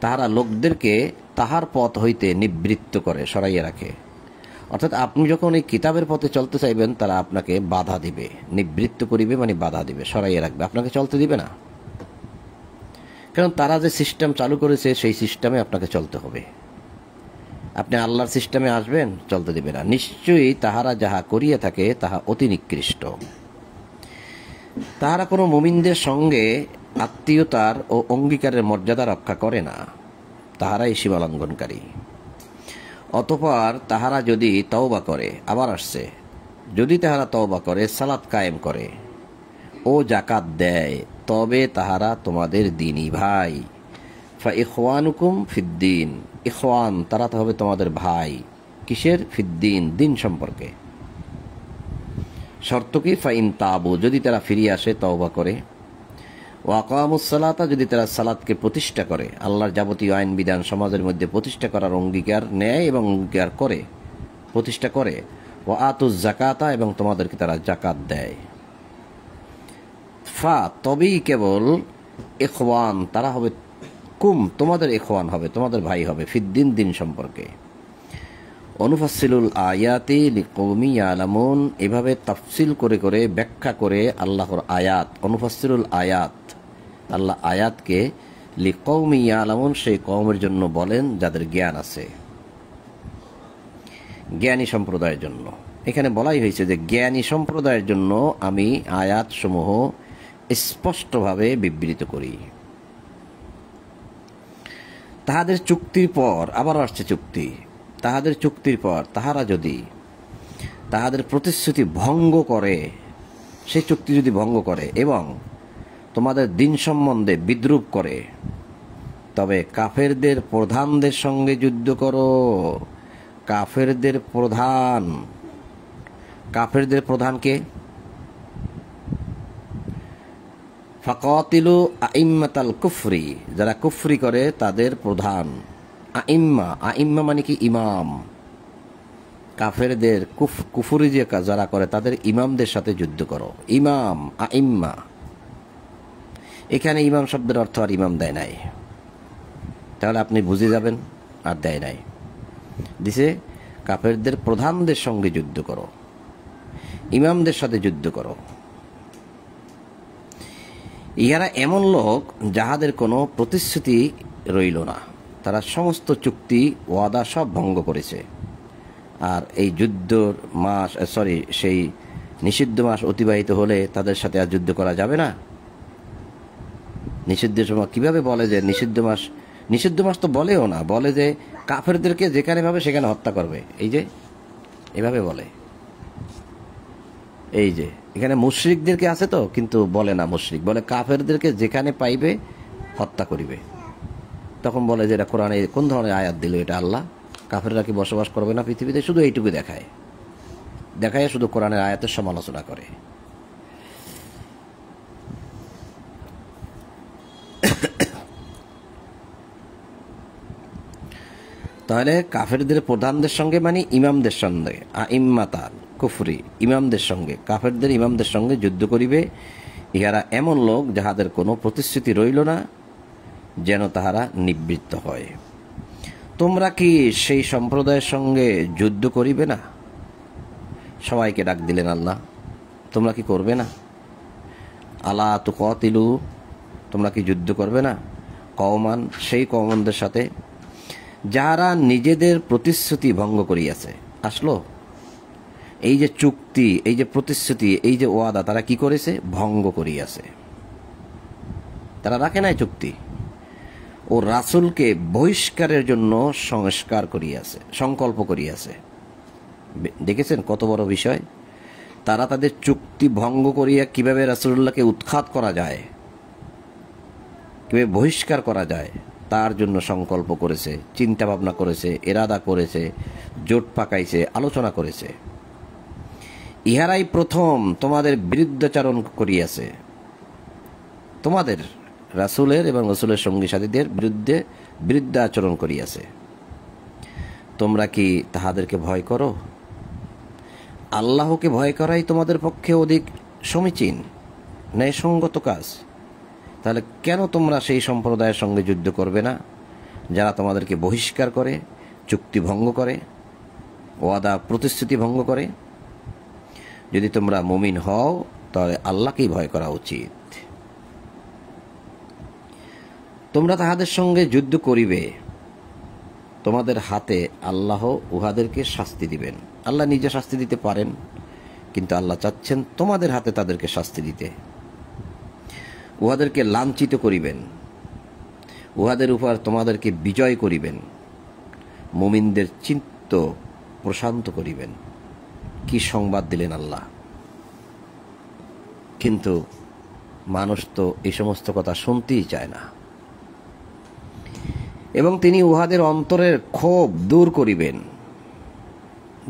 তাহারা লোকদেরকে তাহার পথ হইতে নিবৃত্ত করে, সরাইয়ে রাখে। অর্থাৎ আপনি যখন এই কিতাবের পথে চলতে চাইবেন, তারা আপনাকে বাধা দিবে, নিবৃত্ত করিবে, মানে বাধা দিবে, সরাইয়ে রাখবে, আপনাকে চলতে দিবে না। কারণ তারা যে সিস্টেম চালু করেছে সেই সিস্টেমে আপনাকে চলতে হবে। আপনি আল্লাহর সিস্টেমে আসবেন, চলতে দিবে না। নিশ্চয়ই তাহারা যাহা করিয়া থাকে তাহা অতি নিকৃষ্ট। তাহারা কোনো মুমিনদের সঙ্গে আত্মীয়তার ও অঙ্গীকারের মর্যাদা রক্ষা করে না, তাহারাই সীমালঙ্ঘনকারী। অতঃপর তাহারা যদি তওবা করে, আবার আসছে, যদি তাহারা তওবা করে, সালাত কায়েম করে ও জাকাত দেয়, তবে তাহারা তোমাদের দ্বীনী ভাই। ফাইখওয়ানুকুম ফিদ্দিন, ইখওয়ান তারা তো হবে তোমাদের ভাই। কিসের? ফিদ্দিন, দিন সম্পর্কে। শর্ত কি? ফাইন তাবু, যদি তারা ফিরিয়ে আসে, তওবা করে। ওয়াকামুস সালাতা, যদি তারা সালাতকে প্রতিষ্ঠা করে, আল্লাহর যাবতীয় আইন বিধান সমাজের মধ্যে প্রতিষ্ঠা করার অঙ্গীকার নেয় এবং অঙ্গীকার করে, প্রতিষ্ঠা করে। ওয়া আতুজ জাকাতা, এবং তোমাদেরকে তারা জাকাত দেয়। ফা, তবেই কেবল ইখওয়ান তারা হবে, কুম তোমাদের ইখওয়ান হবে, তোমাদের ভাই হবে, ফিদ্দিন দিন সম্পর্কে। অনুফাসসিলুল আয়াতি লিকৌমি ইয়ালামুন, এভাবে তাফসিল করে করে ব্যাখ্যা করে আল্লাহর আয়াত। অনুফাসসিলুল আয়াত, আল্লাহ আয়াতকে লিকৌমি ইয়ালামুন, সেই কওমের জন্য বলেন যাদের জ্ঞান আছে, জ্ঞানী সম্প্রদায়ের জন্য। এখানে বলাই হয়েছে যে জ্ঞানী সম্প্রদায়ের জন্য আমি আয়াতসমূহ স্পষ্টভাবে বিবৃত করি। তাহাদের চুক্তির পর, আবার আসছে চুক্তি, তাহাদের চুক্তির পর তাহারা যদি তাহাদের প্রতিশ্রুতি ভঙ্গ করে, সেই চুক্তি যদি ভঙ্গ করে এবং তোমাদের দিন সম্বন্ধে বিদ্রূপ করে, তবে কাফেরদের প্রধানদের সঙ্গে যুদ্ধ করো। কাফেরদের প্রধান, কাফেরদের প্রধানকে ফাকাতিলু আইম্মাতাল কুফরি, যারা কুফরি করে তাদের প্রধান। আইম্মা, আইম্মা মানে কি? ইমাম। কাফেরদের কুফরি যে যারা করে তাদের ইমামদের সাথে যুদ্ধ করো। ইমাম, আইম্মা। এখানে ইমাম শব্দের অর্থ আর ইমাম দেয় নাই, তাহলে আপনি বুঝে যাবেন, আর দেয় নাই, দিছে কাফেরদের প্রধানদের সঙ্গে যুদ্ধ করো, ইমামদের সাথে যুদ্ধ করো। ইহারা এমন লোক যাহাদের কোনো প্রতিশ্রুতি রইল না, তারা সমস্ত চুক্তি ওয়াদা সব ভঙ্গ করেছে। আর এই যুদ্ধর মাস, সেই নিষিদ্ধ মাস অতিবাহিত হলে তাদের সাথে আর যুদ্ধ করা যাবে না। নিষিদ্ধ সময় কিভাবে বলে যে নিষিদ্ধ মাস? নিষিদ্ধ মাস তো বলেও না, বলে যে কাফেরদেরকে যেখানে পাবে সেখানে হত্যা করবে। এই যে এভাবে বলে, এই যে এখানে মুশরিকদেরকে আছে তো, কিন্তু বলে না মুশরিক, বলে কাফেরদেরকে যেখানে পাইবে হত্যা করিবে। তখন বলে যে এটা কোরআনে কোন ধরনের আয়াত দিল এটা আল্লাহ? কাফেররা কি বসবাস করবে না পৃথিবীতে? শুধু এইটুকু দেখায়, দেখায় শুধু কোরআনের আয়াতের সমালোচনা করে। তাহলে কাফেরদের প্রধানদের সঙ্গে মানে ইমামদের সঙ্গে, আইম্মাতাল কুফরি, ইমামদের সঙ্গে, কাফেরদের ইমামদের সঙ্গে যুদ্ধ করিবে। ইহারা এমন লোক যাহাদের কোনো প্রতিশ্রুতি রইল না, যেন তাহারা নিবৃত্ত হয়। তোমরা কি সেই সম্প্রদায়ের সঙ্গে যুদ্ধ করিবে না? সবাইকে ডাক দিলেন আল্লাহ, তোমরা কি করবে না? আলা তুকাতিলু, তোমরা কি যুদ্ধ করবে না? কওমান, সেই কওমদের সাথে যারা নিজেদের প্রতিশ্রুতি ভঙ্গ করিয়াছে। আসলো এই যে চুক্তি, এই যে প্রতিশ্রুতি, এই যে ওয়াদা, তারা কি করেছে? ভঙ্গ করিয়াছে। তারা রাখে নাই চুক্তি, ও রাসূলকে বহিষ্কারের জন্য সংস্কার করিয়াছে, সংকল্প করিয়াছে। দেখেছেন কত বড় বিষয়? তারা তাদের চুক্তি ভঙ্গ করিয়া কিভাবে রাসূলুল্লাহকে উৎখাত করা যায়, কিভাবে বহিষ্কার করা যায়, তার জন্য সংকল্প করেছে, চিন্তা ভাবনা করেছে, এরাদা করেছে, জোট পাকাইছে, আলোচনা করেছে। ইহারাই প্রথম তোমাদের বিরুদ্ধাচরণ করিয়াছে, তোমাদের রাসূলের এবং রাসূলের সঙ্গী সাথীদের বিরুদ্ধাচরণ করিয়াছে। তোমরা কি তাহাদেরকে ভয় করো? আল্লাহকে ভয় করাই তোমাদের পক্ষে অধিক সমীচীন, ন্যায়সঙ্গত কাজ। তাহলে কেন তোমরা সেই সম্প্রদায়ের সঙ্গে যুদ্ধ করবে না যারা তোমাদেরকে বহিষ্কার করে, চুক্তি ভঙ্গ করে, ওয়াদা প্রতিশ্রুতি ভঙ্গ করে? যদি তোমরা মুমিন হও তাহলে আল্লাহকেই ভয় করা উচিত। তোমরা তাহাদের সঙ্গে যুদ্ধ করিবে, তোমাদের হাতে আল্লাহ উহাদেরকে শাস্তি দিবেন। আল্লাহ নিজে শাস্তি দিতে পারেন, কিন্তু আল্লাহ চাচ্ছেন তোমাদের হাতে তাদেরকে শাস্তি দিতে। উহাদেরকে লাঞ্ছিত করিবেন, উহাদের উপর তোমাদেরকে বিজয় করিবেন, মুমিনদের চিত্ত প্রশান্ত করিবেন। কি সংবাদ দিলেন আল্লাহ! কিন্তু মানুষ তো এই সমস্ত কথা শুনতেই চায় না। এবং তিনি উহাদের অন্তরের ক্ষোভ দূর করিবেন।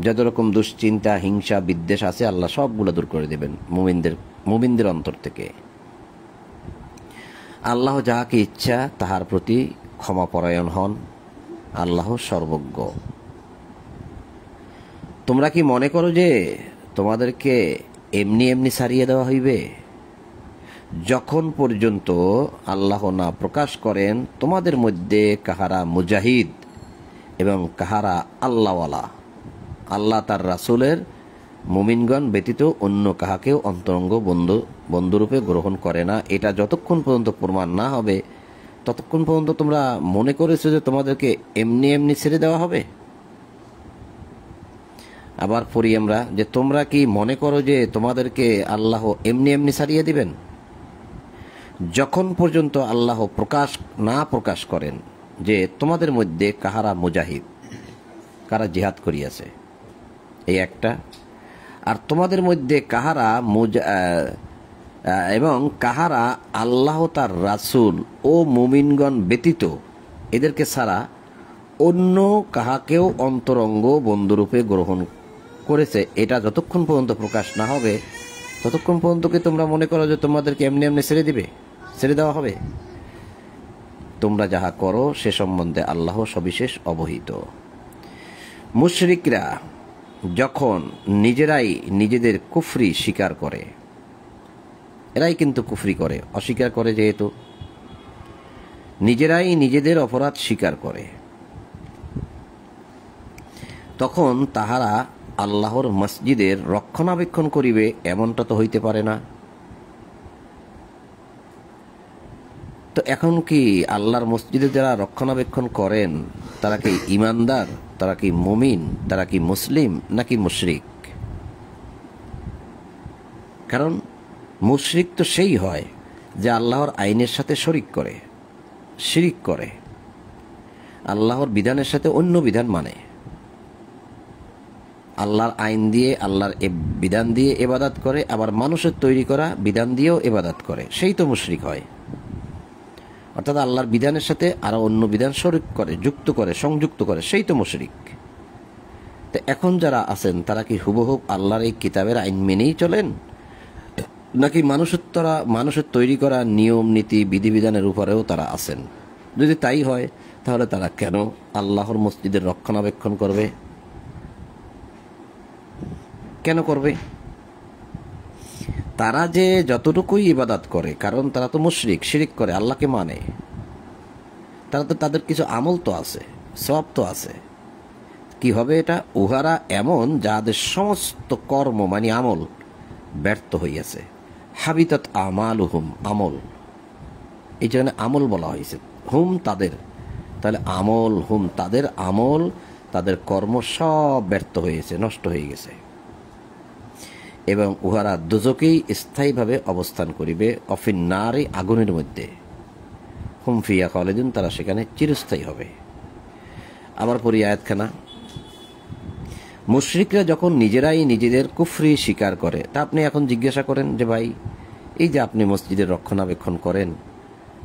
যত রকম দুশ্চিন্তা, হিংসা, বিদ্বেষ আছে, আল্লাহ সবগুলো দূর করে দেবেন মুমিনদের অন্তর থেকে। আল্লাহ যাহাকে ইচ্ছা তাহার প্রতি ক্ষমাপরায়ণ হন। আল্লাহ সর্বজ্ঞ। তোমরা কি মনে করো যে তোমাদেরকে এমনি এমনি ছাড়িয়ে দেওয়া হইবে? যখন পর্যন্ত আল্লাহ না প্রকাশ করেন তোমাদের মধ্যে কাহারা মুজাহিদ এবং কাহারা আল্লাহওয়ালা, আল্লাহ তার রাসূলের মুমিনগণ ব্যতীত অন্য কাহাকেও অন্তরঙ্গ বন্ধুরূপে গ্রহণ করে না, এটা যতক্ষণ পর্যন্ত প্রমাণ না হবে ততক্ষণ পর্যন্ত তোমরা মনে করেছো যে তোমাদেরকে এমনি এমনি ছেড়ে দেওয়া হবে। আবার পড়ি আমরা যে তোমরা কি মনে করো যে তোমাদেরকে আল্লাহ এমনি এমনি ছাড়িয়ে দিবেন? যখন পর্যন্ত আল্লাহ প্রকাশ করেন যে তোমাদের মধ্যে কাহারা মুজাহিদ, কারা জিহাদ করিয়াছে, এই একটা, আর তোমাদের মধ্যে কাহারা এবং কাহারা আল্লাহ তার রাসূল ও মুমিনগণ ব্যতীত এদেরকে ছাড়া অন্য কাহাকেও অন্তরঙ্গ বন্ধুরূপে গ্রহণ করেছে, এটা যতক্ষণ পর্যন্ত প্রকাশ না হবে ততক্ষণ পর্যন্ত কি তোমরা মনে করো যে তোমাদেরকে এমনি এমনি ছেড়ে দেওয়া হবে? তোমরা যাহা করো সে সম্বন্ধে আল্লাহ সবিশেষ অবহিত। মুশরিকরা যখন নিজেরাই নিজেদের কুফরি স্বীকার করে, এরাই কিন্তু কুফরি করে, অস্বীকার করে, যেহেতু নিজেরাই নিজেদের অপরাধ স্বীকার করে, তখন তাহারা আল্লাহর মসজিদের রক্ষণাবেক্ষণ করিবে এমনটা তো হইতে পারে না। তো এখন কি আল্লাহর মসজিদে যারা রক্ষণাবেক্ষণ করেন তারা কি ইমানদার, তারা কি মুমিন, তারা কি মুসলিম নাকি মুশরিক? কারণ মুশরিক তো সেই হয় যে আল্লাহর আইনের সাথে শিরিক করে, আল্লাহর বিধানের সাথে অন্য বিধান মানে, আল্লাহর আইন দিয়ে, আল্লাহর বিধান দিয়ে ইবাদত করে, আবার মানুষের তৈরি করা বিধান দিয়েও ইবাদত করে, সেই তো মুশরিক হয়। অর্থাৎ আল্লাহর বিধানের সাথে আরো অন্য বিধান শরীক করে, সংযুক্ত করে, সেই তো মুশরিক। তো এখন যারা আছেন তারা কি হুবহুব আল্লাহর এই কিতাবের আইন মেনেই চলেন, নাকি মানুষের তৈরি করা নিয়ম নীতি বিধিবিধানের উপরেও তারা আছেন? যদি তাই হয় তাহলে তারা কেন আল্লাহর মসজিদের রক্ষণাবেক্ষণ করবে? কেন করবে? তারা যে যতটুকুই ইবাদত করে, কারণ তারা তো মুশরিক, শিরিক করে, আল্লাহকে মানে, তারা তো তাদের কিছু আমল তো আছে, সওয়াব তো আছে। কি হবে এটা? উহারা এমন যাদের সমস্ত কর্ম মানে আমল ব্যর্থ হইয়াছে। হাবিতাত আমালুহুম, আমল, এই জন্য আমল বলা হয়েছে। হুম তাদের, তাহলে আমল, হুম তাদের আমল, তাদের কর্ম সব ব্যর্থ হয়েছে, নষ্ট হয়ে গেছে। এবং উহারা দুজকেই স্থায়ীভাবে অবস্থান করিবে, অফিন্নারি, আগুনের মধ্যে, হুম ফিয়া খালিদুন, তারা সেখানে চিরস্থায়ী হবে। আবার পড়ি আয়াতখানা। মুশরিকরা যখন নিজেরাই নিজেদের কুফরি স্বীকার করে, তা আপনি এখন জিজ্ঞাসা করেন যে ভাই, এই যে আপনি মসজিদের রক্ষণাবেক্ষণ করেন,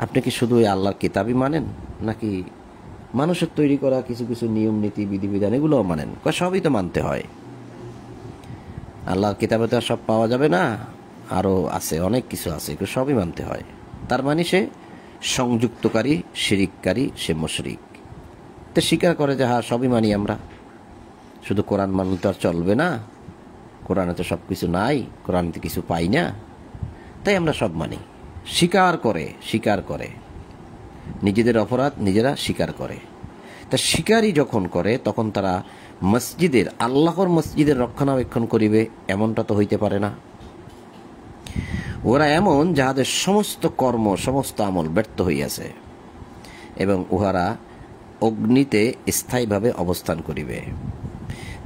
আপনি কি শুধু ওই আল্লাহর কিতাবই মানেন, নাকি মানুষের তৈরি করা কিছু কিছু নিয়ম নীতি বিধিবিধান এগুলোও মানেন? সবই তো মানতে হয়। আল্লাহর কিতাবে তো আর সব পাওয়া যাবে না, আরও আছে, অনেক কিছু আছে, এগুলো সবই মানতে হয়। তার মানে সে সংযুক্তকারী, শিরিককারী, সে মুশরিক। তো স্বীকার করে যে হ্যাঁ সবই মানি আমরা, শুধু কোরআন মানলে তো আর চলবে না, কোরআনে তো সব কিছু নাই, কোরআনে কিছু পাই না, তাই আমরা সব মানি। স্বীকার করে নিজেদের অপরাধ নিজেরা স্বীকার করে। তা স্বীকারই যখন করে, তখন তারা মসজিদের, আল্লাহর মসজিদের রক্ষণাবেক্ষণ করিবে, এমনটা তো হইতে পারে না। ওরা এমন যাহাদের সমস্ত কর্ম, সমস্ত আমল ব্যর্থ হইয়াছে, এবং উহারা অগ্নিতে স্থায়ীভাবে অবস্থান করিবে।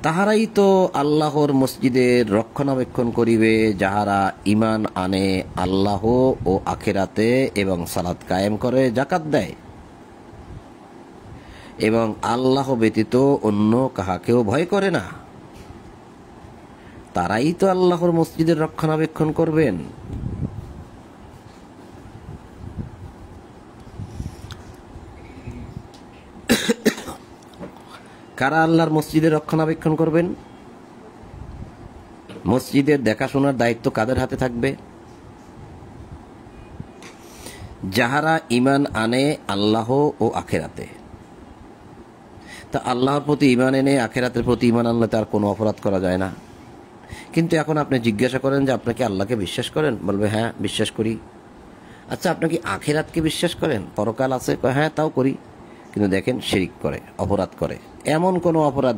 তাহারাই তো আল্লাহর মসজিদের রক্ষণাবেক্ষণ করিবে, যাহারা ঈমান আনে আল্লাহ ও আখিরাতে, এবং সালাত কায়েম করে, যাকাত দেয়, এবং আল্লাহ ব্যতীত অন্য কাহাকেও ভয় করে না। তারাই তো আল্লাহর মসজিদের রক্ষণাবেক্ষণ করবেন। কারা আল্লাহর মসজিদের রক্ষণাবেক্ষণ করবেন? মসজিদের দেখাশোনার দায়িত্ব কাদের হাতে থাকবে? যাহারা ঈমান আনে আল্লাহ ও আখিরাতে। তা আল্লাহর প্রতি ঈমান এনে আখিরাতের প্রতি ঈমান আনলে তার কোনো অপরাধ করা যায় না। কিন্তু এখন আপনি জিজ্ঞাসা করেন যে আপনি কি আল্লাহকে বিশ্বাস করেন? বলবে হ্যাঁ বিশ্বাস করি। আচ্ছা আপনি কি আখিরাতকে বিশ্বাস করেন, পরকাল আছে? হ্যাঁ তাও করি। কিন্তু দেখেন শিরিক করে, অপরাধ করে, এমন কোনো অপরাধ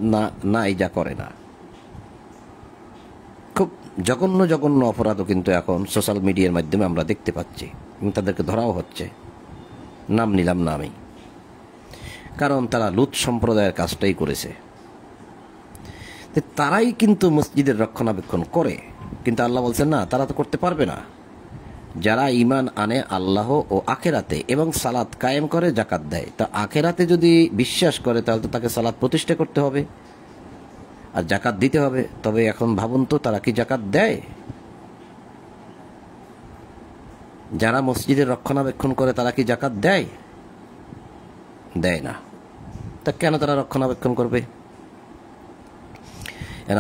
নাই যা করে না। খুব জঘন্য জঘন্য অপরাধও কিন্তু এখন সোশ্যাল মিডিয়ার মাধ্যমে আমরা দেখতে পাচ্ছি, এবং তাদেরকে ধরাও হচ্ছে। নাম নিলাম না আমি, কারণ তারা লুত সম্প্রদায়ের কাজটাই করেছে। তারাই কিন্তু মসজিদের রক্ষণাবেক্ষণ করে, কিন্তু আল্লাহ বলছেন না, তারা তো করতে পারবে না। যারা ঈমান আনে আল্লাহ ও আখিরাতে, এবং সালাত কায়েম করে, যাকাত দেয়। তা আখিরাতে যদি বিশ্বাস করে, তাহলে তো তাকে সালাত প্রতিষ্ঠা করতে হবে আর যাকাত দিতে হবে। তবে এখন ভাবুন তো, তারা কি যাকাত দেয়? যারা মসজিদের রক্ষণাবেক্ষণ করে, তারা কি যাকাত দেয়? দেয় না। তা কেন তারা রক্ষণাবেক্ষণ করবে?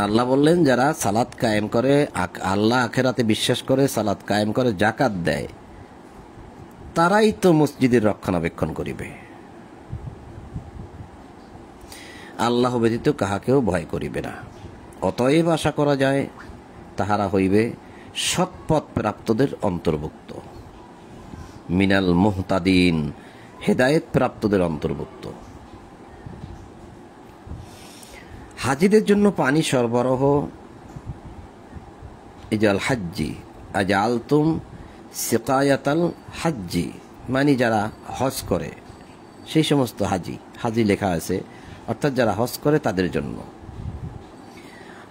আল্লাহ বললেন যারা সালাত কায়েম করে, আল্লাহ আখিরাতে বিশ্বাস করে, সালাত কায়েম করে, যাকাত দেয়, তারাই তো মসজিদের রক্ষণাবেক্ষণ করিবে। আল্লাহ ব্যতীত কাহাকেও ভয় করিবে না। অতএব আশা করা যায় তাহারা হইবে সৎপথ প্রাপ্তদের অন্তর্ভুক্ত, মিনাল মুহতাদিন, হেদায়েত প্রাপ্তদের অন্তর্ভুক্ত। হাজিদের জন্য পানি সরবরাহ, ইজাল হাজ্জি আজআলতুম সিকায়াতাল হাজ্জি, মানে যারা হজ করে, সেই সমস্ত হাজি লেখা আছে, অর্থাৎ যারা হজ করে তাদের জন্য।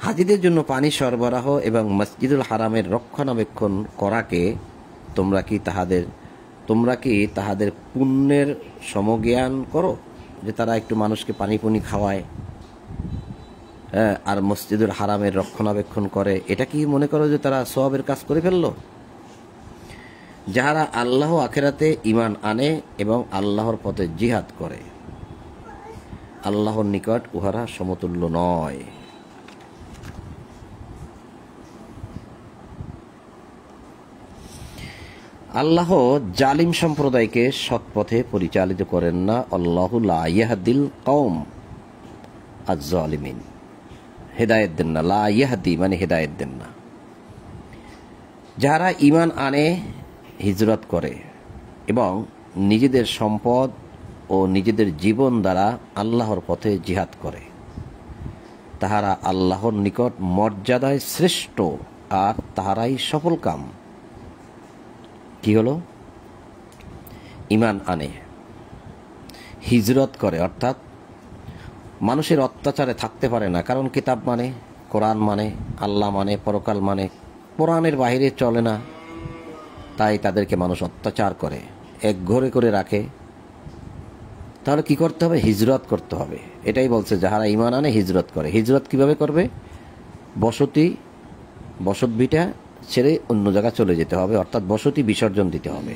হাজিদের জন্য পানি সরবরাহ এবং মসজিদুল হারামের রক্ষণাবেক্ষণ করাকে তোমরা কি তাহাদের পুণ্যের সমজ্ঞান করো, যে তারা একটু মানুষকে পানি খাওয়ায়, আর মসজিদুল হারামের রক্ষণাবেক্ষণ করে, এটা কি মনে করো যে তারা সওয়াবের কাজ করে ফেললো? যাহারা আল্লাহ আখিরাতে ঈমান আনে এবং আল্লাহর পথে জিহাদ করে, আল্লাহর নিকট উহারা সমতুল্য নয়। আল্লাহ জালিম সম্প্রদায়কে সৎপথে পরিচালিত করেন না। আল্লাহু লা ইয়াহদিল কওম আয-জালিমিন। হেদায়েত দেন না, লা ইয়াহদি মানে হেদায়েত দেন না। যারা ঈমান আনে, হিজরত করে এবং নিজেদের সম্পদ ও নিজেদের জীবন দ্বারা আল্লাহর পথে জিহাদ করে, তাহারা আল্লাহর নিকট মর্যাদায় শ্রেষ্ঠ, আর তাহারাই সফল কাম। কি হলো? ঈমান আনে, হিজরত করে, অর্থাৎ মানুষের অত্যাচারে থাকতে পারে না, কারণ কিতাব মানে, কোরআন মানে, আল্লাহ মানে, পরকাল মানে, কোরআনের বাইরে চলে না, তাই তাদেরকে মানুষ অত্যাচার করে, এক ঘরে করে রাখে। তাহলে কি করতে হবে? হিজরত করতে হবে। এটাই বলছে যাহারা ঈমান আনে হিজরত করে। হিজরত কিভাবে করবে? বসত ভিটা ছেড়ে অন্য জায়গায় চলে যেতে হবে, অর্থাৎ বসতি বিসর্জন দিতে হবে,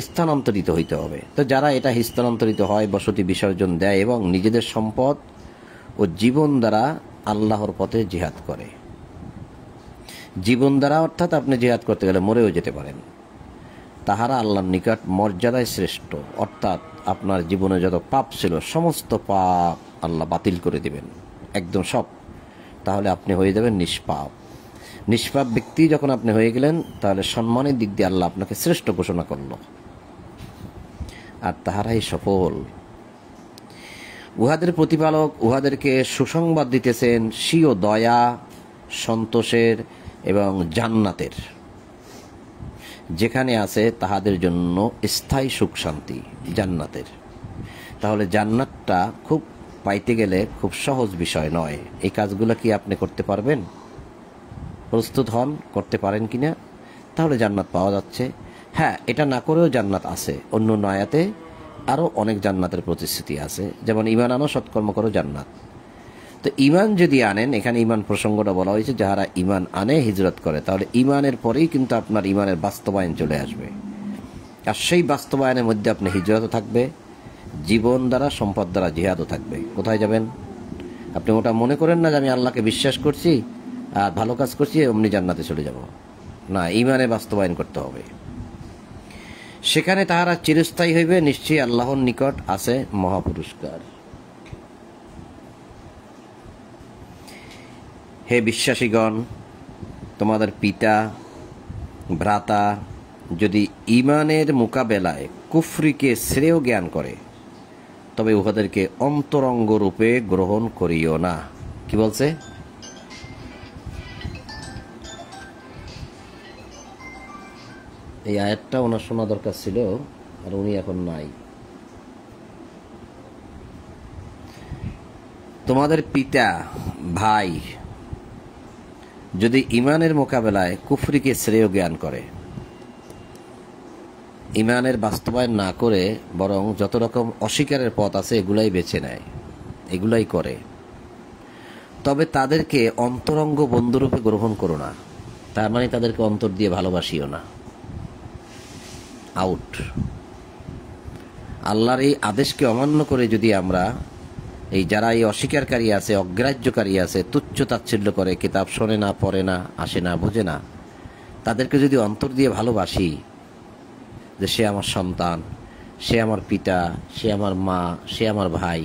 স্থানান্তরিত হইতে হবে। তো যারা এটা স্থানান্তরিত হয়, বসতি বিসর্জন দেয় এবং নিজেদের সম্পদ ও জীবন দ্বারা আল্লাহর পথে জিহাদ করে। জীবন দ্বারা অর্থাৎ আপনি জিহাদ করতে গেলে মরেও যেতে পারেন। তাহারা আল্লাহর নিকট মর্যাদায় শ্রেষ্ঠ, অর্থাৎ আপনার জীবনে যত পাপ ছিল সমস্ত পাপ আল্লাহ বাতিল করে দিবেন, একদম সব। তাহলে আপনি হয়ে যাবেন নিষ্পাপ। নিষ্পাপ ব্যক্তি যখন আপনি হয়ে গেলেন, তাহলে সম্মানের দিক দিয়ে আল্লাহ আপনাকে শ্রেষ্ঠ ঘোষণা করল, আর তাহারাই সফল। উহাদের প্রতিপালক উহাদেরকে সুসংবাদ দিতেছেন স্বীয় দয়া, সন্তোষের এবং জান্নাতের, যেখানে আছে তাহাদের জন্য স্থায়ী সুখ শান্তি, জান্নাতের। তাহলে জান্নাতটা খুব পাইতে গেলে খুব সহজ বিষয় নয়। এই কাজগুলো কি আপনি করতে পারবেন? প্রস্তুত হন, করতে পারেন কিনা? তাহলে জান্নাত পাওয়া যাচ্ছে। হ্যাঁ, এটা না করেও জান্নাত আছে। অন্য আয়াতে আরও অনেক জান্নাতের প্রতিশ্রুতি আছে, যেমন ঈমান আনো, সৎকর্ম করো, জান্নাত। তো ঈমান যদি আনেন, এখানে ঈমান প্রসঙ্গটা বলা হয়েছে, যাহারা ঈমান আনে হিজরত করে, তাহলে ঈমানের পরেই কিন্তু আপনার ঈমানের বাস্তবায়ন চলে আসবে। আর সেই বাস্তবায়নের মধ্যে আপনি হিজরতও থাকবে, জীবন দ্বারা, সম্পদ দ্বারা জিহাদও থাকবে। কোথায় যাবেন? আপনি ওটা মনে করেন না যে আমি আল্লাহকে বিশ্বাস করছি আর ভালো কাজ করছি, অমনি জান্নাতে চলে যাব। না, ঈমানে বাস্তবায়ন করতে হবে। সেখানে তাহারা চিরস্থায়ী হইবে, নিশ্চয়ই আল্লাহর নিকট আছে মহাপুরস্কার। হে বিশ্বাসীগণ, তোমাদের পিতা ভ্রাতা যদি ঈমানের মোকাবেলায় কুফরিকে শ্রেয় জ্ঞান করে, তবে উহাদেরকে অন্তরঙ্গ রূপে গ্রহণ করিও না। কি বলছে? এই আয়াতটা ওনার শোনা দরকার ছিল, আর উনি এখন নাই। তোমাদের পিতা ভাই যদি ঈমানের মোকাবেলায় কুফরিকে শ্রেয় জ্ঞান করে, ঈমানের বাস্তবায়ন না করে বরং যত রকম অস্বীকারের পথ আছে এগুলাই বেছে নেয়, এগুলাই করে, তবে তাদেরকে অন্তরঙ্গ বন্ধুরূপে গ্রহণ করো না। তার মানে তাদেরকে অন্তর দিয়ে ভালোবাসিও না। আউট। আল্লাহর এই আদেশকে অমান্য করে যদি আমরা, এই যারা এই অস্বীকারী আছে, অগ্রাহ্যকারী আছে, তুচ্ছ তাচ্ছিল্য করে, কিতাব শোনে না, পড়ে না, আসে না, বোঝে না, তাদেরকে যদি অন্তর দিয়ে ভালোবাসি, যে সে আমার সন্তান, সে আমার পিতা, সে আমার মা, সে আমার ভাই,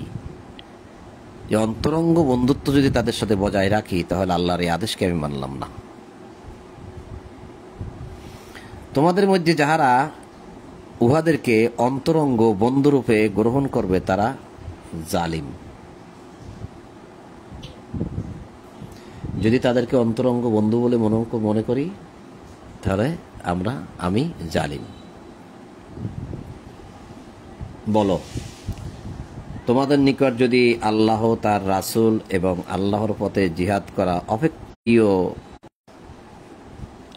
এই অন্তরঙ্গ বন্ধুত্ব যদি তাদের সাথে বজায় রাখি, তাহলে আল্লাহর এই আদেশকে আমি মানলাম না। তোমাদের মধ্যে যাহারা উহাদেরকে অন্তরঙ্গ বন্ধুরূপে গ্রহণ করবে, তারা জালিম। যদি তাদেরকে অন্তরঙ্গ বন্ধু বলে মনে করি, তাহলে আমি জালিম। বলো, তোমাদের নিকট যদি আল্লাহ, তার রাসূল এবং আল্লাহর পথে জিহাদ করা অপেক্ষা,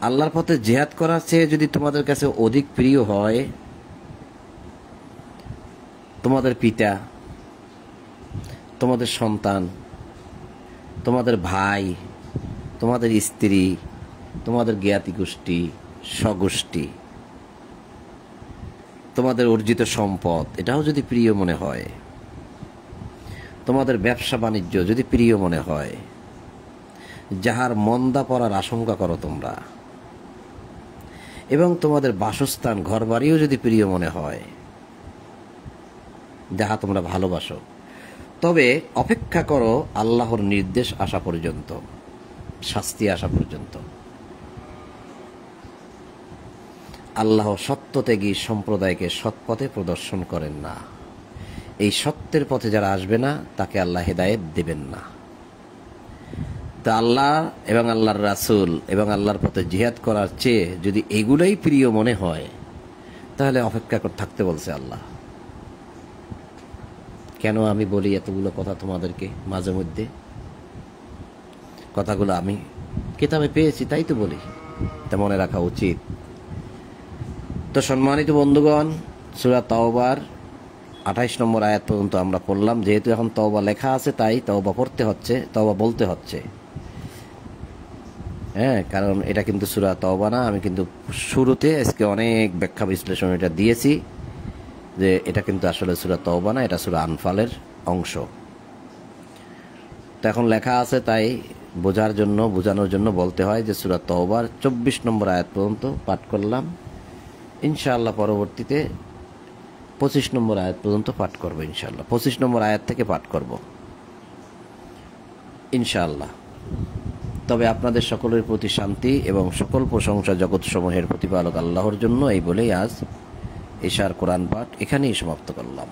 আল্লাহর পথে জিহাদ করার চেয়ে যদি তোমাদের কাছে অধিক প্রিয় হয় তোমাদের পিতা, তোমাদের সন্তান, তোমাদের ভাই, তোমাদের স্ত্রী, তোমাদের জ্ঞাতি গোষ্ঠী, স্বগোষ্ঠী, তোমাদের অর্জিত সম্পদ, এটাও যদি প্রিয় মনে হয়, তোমাদের ব্যবসা বাণিজ্য যদি প্রিয় মনে হয়, যাহার মন্দা পড়ার আশঙ্কা করো তোমরা, এবং তোমাদের বাসস্থান, ঘরবাড়িও যদি প্রিয় মনে হয়, যাহা তোমরা ভালোবাসো, তবে অপেক্ষা করো আল্লাহর নির্দেশ আসা পর্যন্ত, শাস্তি আসা পর্যন্ত। আল্লাহ সত্যত্যাগী সম্প্রদায়কে সৎপথে প্রদর্শন করেন না। এই সত্যের পথে যারা আসবে না তাকে আল্লাহ হেদায়েত দেবেন না। তা আল্লাহ এবং আল্লাহর রাসূল এবং আল্লাহর পথে জিহাদ করার চেয়ে যদি এগুলোই প্রিয় মনে হয়, তাহলে অপেক্ষা করে থাকতে বলছে আল্লাহ। কেন আমি বলি এতগুলো কথা তোমাদেরকে মাঝে মধ্যে? কথাগুলো আমি কিতাবে পেয়েছি তাই তো বলি, তা মনে রাখা উচিত। তো সম্মানিত বন্ধুগণ, সূরা তাওবার 28 নম্বর আয়াত পর্যন্ত আমরা পড়লাম। যেহেতু এখন তওবা লেখা আছে তাই তওবা পড়তে হচ্ছে, তওবা বলতে হচ্ছে। হ্যাঁ, কারণ এটা কিন্তু সূরা তাওবা না। আমি কিন্তু শুরুতে আজকে অনেক ব্যাখ্যা বিশ্লেষণ এটা দিয়েছি যে এটা কিন্তু আসলে সূরা তাওবা না, এটা সূরা আনফালের অংশ। তো এখন লেখা আছে তাই বোঝানোর জন্য বলতে হয় যে সূরা তাওবার 24 নম্বর আয়াত পর্যন্ত পাঠ করলাম। ইনশাআল্লাহ পরবর্তীতে 25 নম্বর আয়াত পর্যন্ত পাঠ করবো। ইনশাআল্লাহ 25 নম্বর আয়াত থেকে পাঠ করব ইনশাআল্লাহ। তবে আপনাদের সকলের প্রতি শান্তি এবং সকল প্রশংসা জগৎসমূহের প্রতিপালক আল্লাহর জন্য। এই বলেই আজ ঈশার কোরআন পাঠ এখানেই সমাপ্ত করলাম।